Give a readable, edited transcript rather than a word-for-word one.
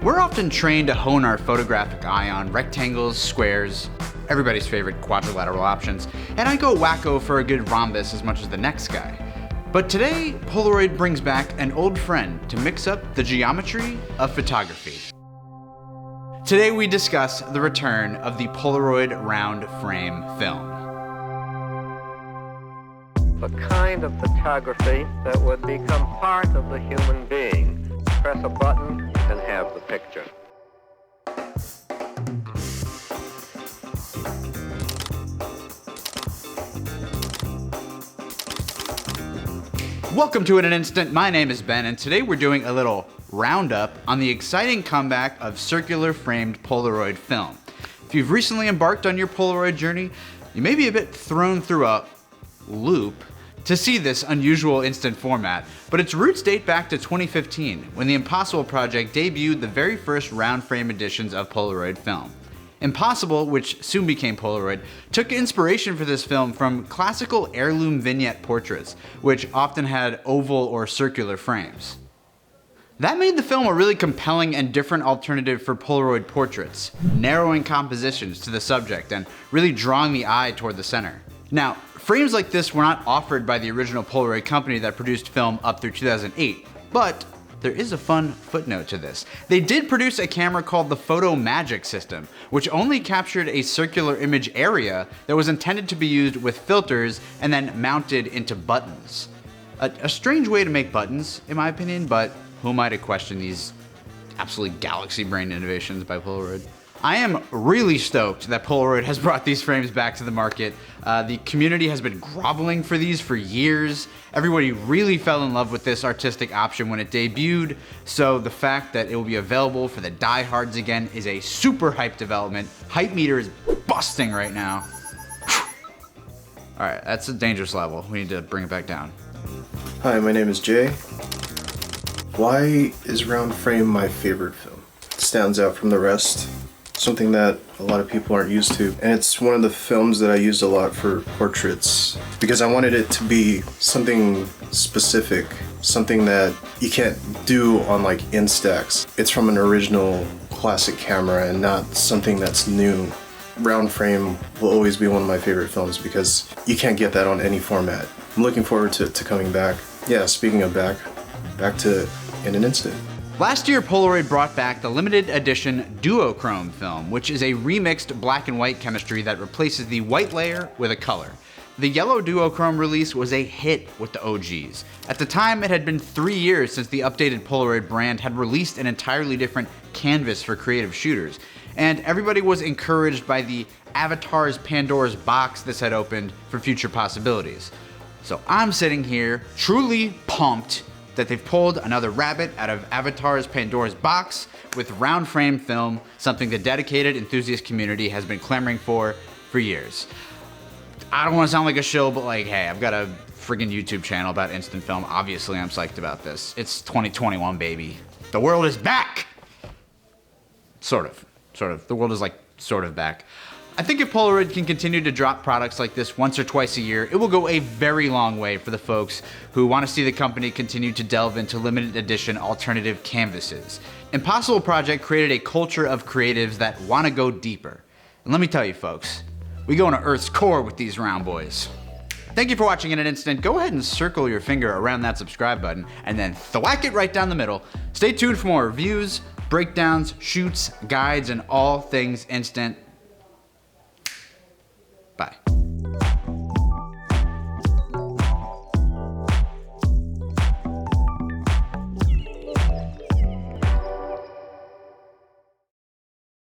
We're often trained to hone our photographic eye on rectangles, squares, everybody's favorite quadrilateral options, and I go wacko for a good rhombus as much as the next guy. But today, Polaroid brings back an old friend to mix up the geometry of photography. Today we discuss the return of the Polaroid Round Frame film. The kind of photography that would become part of the human being. Press a button and have the picture. Welcome to In an Instant. My name is Ben, and today we're doing a little roundup on the exciting comeback of circular framed Polaroid film. If you've recently embarked on your Polaroid journey, you may be a bit thrown through a loop to see this unusual instant format, but its roots date back to 2015, when the Impossible project debuted the very first round frame editions of Polaroid film. Impossible, which soon became Polaroid, took inspiration for this film from classical heirloom vignette portraits, which often had oval or circular frames. That made the film a really compelling and different alternative for Polaroid portraits, narrowing compositions to the subject and really drawing the eye toward the center. Now, frames like this were not offered by the original Polaroid company that produced film up through 2008, but there is a fun footnote to this. They did produce a camera called the Photo Magic system, which only captured a circular image area that was intended to be used with filters and then mounted into buttons. A strange way to make buttons, in my opinion, but who am I to question these absolutely galaxy-brained innovations by Polaroid? I am really stoked that Polaroid has brought these frames back to the market. The community has been groveling for these for years. Everybody really fell in love with this artistic option when it debuted, so the fact that it will be available for the diehards again is a super hype development. Hype meter is busting right now. All right, that's a dangerous level. We need to bring it back down. Hi, my name is Jay. Why is round frame my favorite film? It stands out from the rest. Something that a lot of people aren't used to. And it's one of the films that I used a lot for portraits because I wanted it to be something specific, something that you can't do on like Instax. It's from an original classic camera and not something that's new. Round frame will always be one of my favorite films because you can't get that on any format. I'm looking forward to coming back. Yeah, speaking of back to In an Instant. Last year, Polaroid brought back the limited edition duochrome film, which is a remixed black and white chemistry that replaces the white layer with a color. The yellow duochrome release was a hit with the OGs. At the time, it had been 3 years since the updated Polaroid brand had released an entirely different canvas for creative shooters, and everybody was encouraged by the Avatar's Pandora's box this had opened for future possibilities. So I'm sitting here, truly pumped that they've pulled another rabbit out of Avatar's Pandora's box with round frame film, something the dedicated enthusiast community has been clamoring for years. I don't want to sound like a shill, but like, hey, I've got a friggin' YouTube channel about instant film. Obviously, I'm psyched about this. It's 2021, baby. The world is back! Sort of. The world is like sort of back. I think if Polaroid can continue to drop products like this once or twice a year, it will go a very long way for the folks who want to see the company continue to delve into limited edition alternative canvases. Impossible Project created a culture of creatives that want to go deeper. And let me tell you folks, we go into Earth's core with these round boys. Thank you for watching In an Instant. Go ahead and circle your finger around that subscribe button and then thwack it right down the middle. Stay tuned for more reviews, breakdowns, shoots, guides, and all things instant.